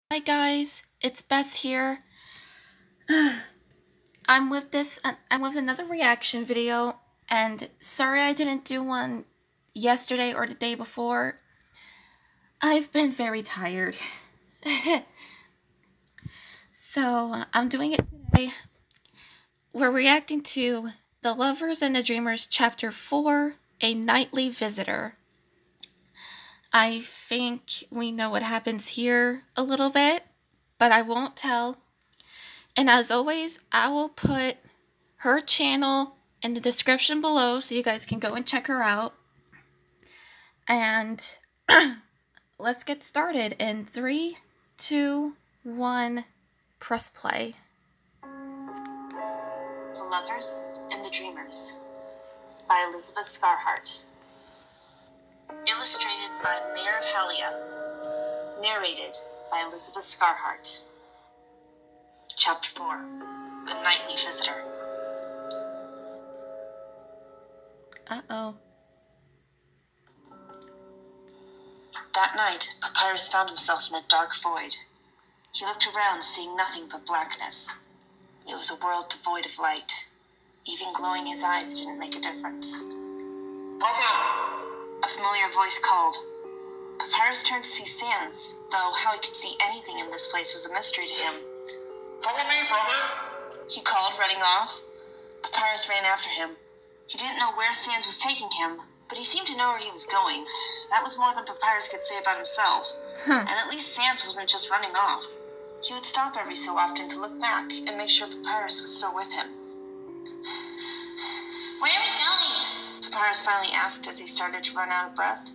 Hi guys, it's Beth here. I'm with another reaction video, and sorry I didn't do one yesterday or the day before. I've been very tired. So, I'm doing it today. We're reacting to The Lovers and the Dreamers Chapter 4, A Nightly Visitor. I think we know what happens here a little bit, but I won't tell. And as always, I will put her channel in the description below so you guys can go and check her out. And let's get started in 3, 2, 1, press play. The Lovers and the Dreamers by Elizabeth Scarhart. Illustrated by the Mayor of Halia. Narrated by Elizabeth Scarhart. Chapter 4. A Nightly Visitor. Uh-oh. That night, Papyrus found himself in a dark void. He looked around, seeing nothing but blackness. It was a world devoid of light. Even glowing his eyes didn't make a difference. Papa! A familiar voice called. Papyrus turned to see Sans, though how he could see anything in this place was a mystery to him. Follow me, brother! He called, running off. Papyrus ran after him. He didn't know where Sans was taking him, but he seemed to know where he was going. That was more than Papyrus could say about himself. And at least Sans wasn't just running off. He would stop every so often to look back and make sure Papyrus was still with him. Where are we going? Papyrus finally asked as he started to run out of breath.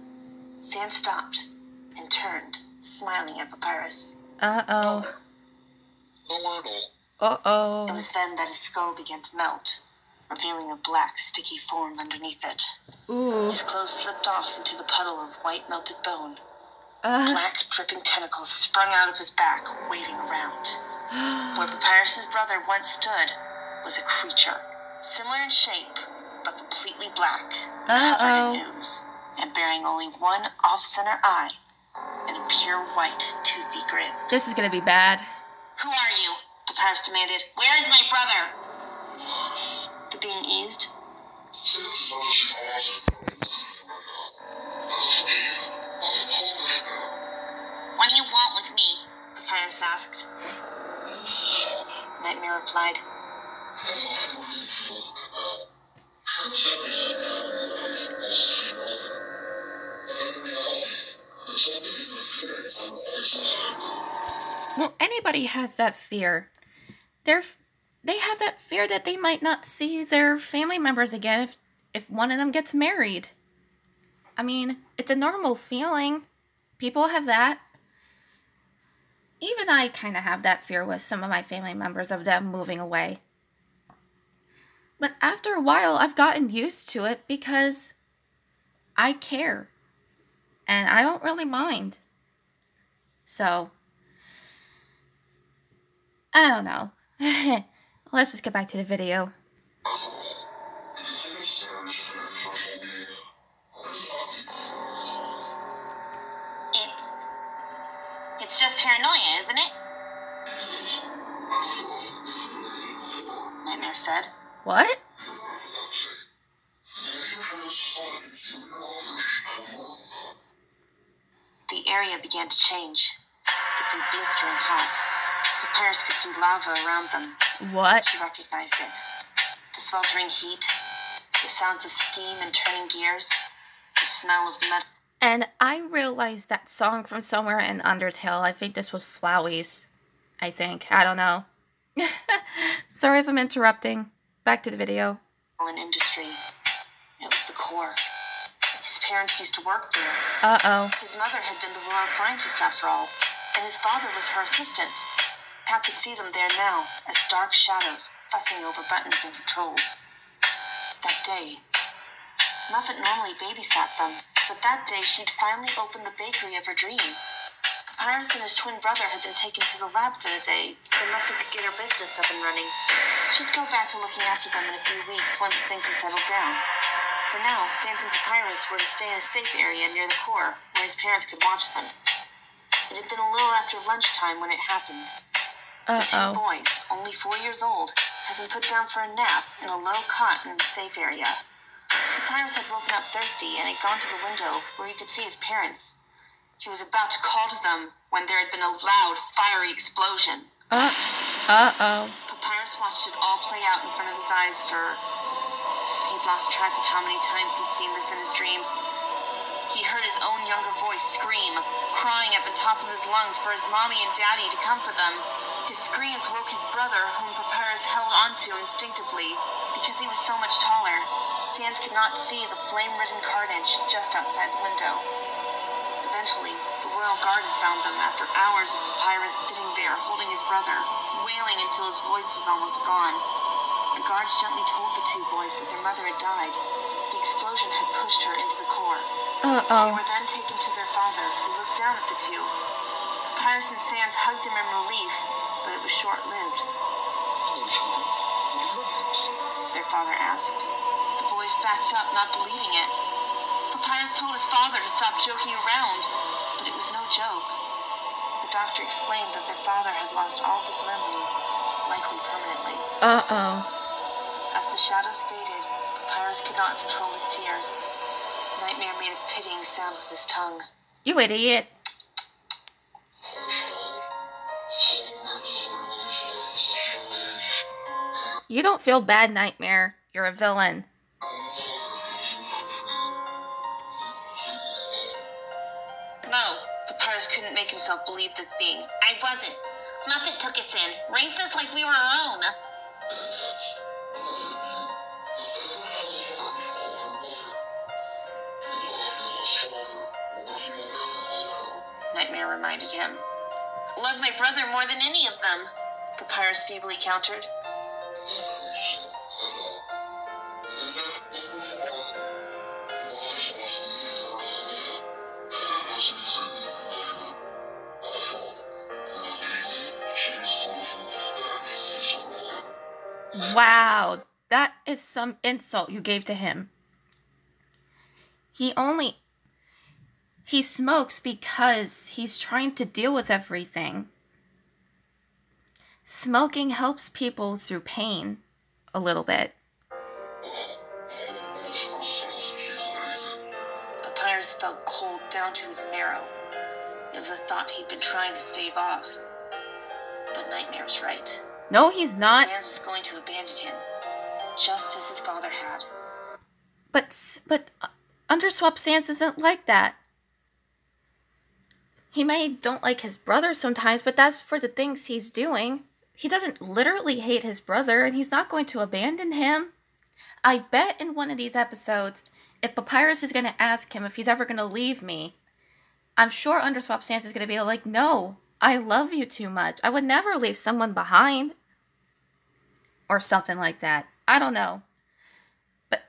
Sans stopped and turned, smiling at Papyrus. Uh-oh. Nowhere at all. Uh-oh. It was then that his skull began to melt, revealing a black, sticky form underneath it. Ooh. His clothes slipped off into the puddle of white melted bone. Black, dripping tentacles sprung out of his back, waving around. Where Papyrus's brother once stood was a creature, similar in shape, but completely black, covered in ooze, and bearing only one off-center eye and a pure white, toothy grin. This is gonna be bad. Who are you? Papyrus demanded. Where is my brother? The being eased. What do you want with me? Papyrus asked. Nightmare replied. Well, anybody has that fear. They have that fear that they might not see their family members again if one of them gets married. I mean, it's a normal feeling. People have that. Even I kind of have that fear with some of my family members of them moving away. But after a while, I've gotten used to it because I care. And I don't really mind. So, I don't know. Let's just get back to the video. It's just paranoia, isn't it? Nightmare said. What? The area began to change. It grew blistering hot. Papyrus could see lava around them. What? He recognized it. The sweltering heat, the sounds of steam and turning gears, the smell of metal. And I realized that song from somewhere in Undertale. I think this was Flowey's. I think. I don't know. Sorry if I'm interrupting. Back to the video. An industry. It was the core. His parents used to work there. Uh-oh. His mother had been the royal scientist after all, and his father was her assistant. Pat could see them there now, as dark shadows fussing over buttons and controls. That day, Muffet normally babysat them, but that day she'd finally opened the bakery of her dreams. Papyrus and his twin brother had been taken to the lab for the day, so Muffet could get her business up and running. She'd go back to looking after them in a few weeks once things had settled down. For now, Sans and Papyrus were to stay in a safe area near the core, where his parents could watch them. It had been a little after lunchtime when it happened. The two boys, only 4 years old, had been put down for a nap in a low cot in a safe area. Papyrus had woken up thirsty and had gone to the window where he could see his parents. He was about to call to them when there had been a loud, fiery explosion. Papyrus watched it all play out in front of his eyes for... He'd lost track of how many times he'd seen this in his dreams. He heard his own younger voice scream, crying at the top of his lungs for his mommy and daddy to come for them. His screams woke his brother, whom Papyrus held onto instinctively. Because he was so much taller, Sans could not see the flame-ridden carnage just outside the window. Eventually, the royal guard had found them after hours of Papyrus sitting there holding his brother, wailing until his voice was almost gone. The guards gently told the two boys that their mother had died. The explosion had pushed her into the core. They were then taken to their father, who looked down at the two. Papyrus and Sans hugged him in relief, but it was short-lived. Hello, children. What happened? Their father asked. The boys backed up, not believing it. Papyrus told his father to stop joking around, but it was no joke. The doctor explained that their father had lost all of his memories, likely permanently. As the shadows faded, Papyrus could not control his tears. Nightmare made a pitying sound with his tongue. You idiot. You don't feel bad, Nightmare. You're a villain. No, Papyrus couldn't make himself believe this being. I wasn't. Muppet took us in, raised us like we were our own. Nightmare reminded him. Love my brother more than any of them, Papyrus feebly countered. Wow, that is some insult you gave to him. He smokes because he's trying to deal with everything. Smoking helps people through pain a little bit. Papyrus felt cold down to his marrow. It was a thought he'd been trying to stave off. But Nightmare was right. No, he's not. Sans was going to abandon him, just as his father had. But Underswap Sans isn't like that. He may don't like his brother sometimes, but that's for the things he's doing. He doesn't literally hate his brother, and he's not going to abandon him. I bet in one of these episodes, if Papyrus is going to ask him if he's ever going to leave me, I'm sure Underswap Sans is going to be like, no, I love you too much. I would never leave someone behind. Or something like that. I don't know. But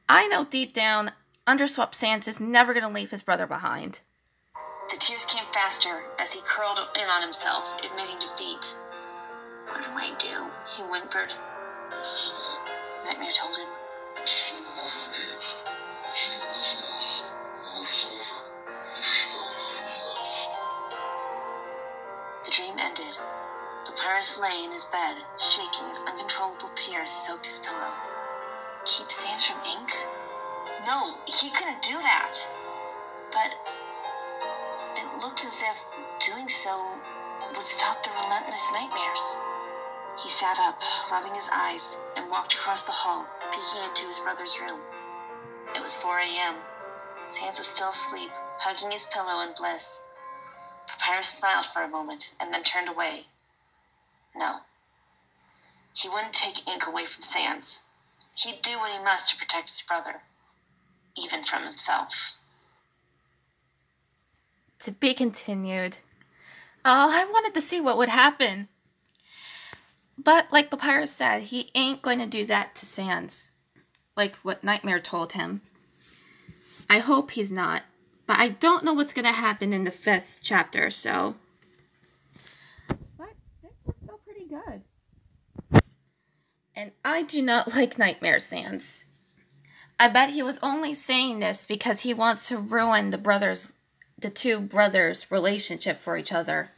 I know deep down, Underswap Sans is never going to leave his brother behind. The tears came faster as he curled in on himself, admitting defeat. What do I do? He whimpered. Nightmare told him. The dream ended. Papyrus lay in his bed, shaking as uncontrollable tears soaked his pillow. Keep Sans from ink? No, he couldn't do that. But it looked as if doing so would stop the relentless nightmares. He sat up, rubbing his eyes, and walked across the hall, peeking into his brother's room. It was 4 a.m. Sans was still asleep, hugging his pillow in bliss. Papyrus smiled for a moment and then turned away. No. He wouldn't take ink away from Sans. He'd do what he must to protect his brother, even from himself. To be continued. Oh, I wanted to see what would happen. But like Papyrus said, he ain't going to do that to Sans. Like what Nightmare told him. I hope he's not. But I don't know what's going to happen in the 5th chapter, so... But this was still pretty good. And I do not like Nightmare Sans. I bet he was only saying this because he wants to ruin the the two brothers' relationship for each other,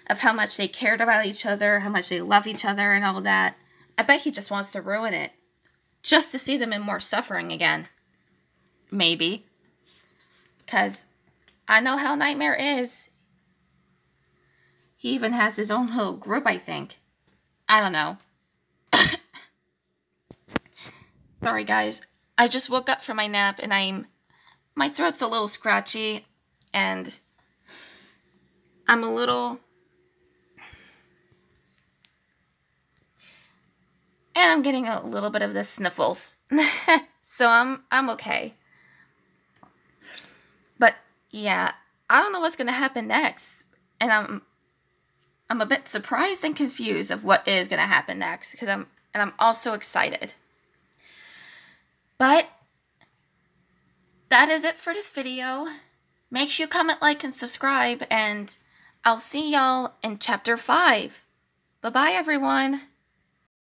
of how much they cared about each other, how much they love each other and all that. I bet he just wants to ruin it, just to see them in more suffering again. Maybe. Because I know how Nightmare is. He even has his own little group, I think. I don't know. Sorry, guys. I just woke up from my nap and my throat's a little scratchy and I'm getting a little bit of the sniffles. So I'm okay. But yeah, I don't know what's going to happen next. And I'm a bit surprised and confused of what is going to happen next because I'm also excited. But that is it for this video. Make sure you comment, like, and subscribe, and I'll see y'all in Chapter 5. Bye-bye, everyone.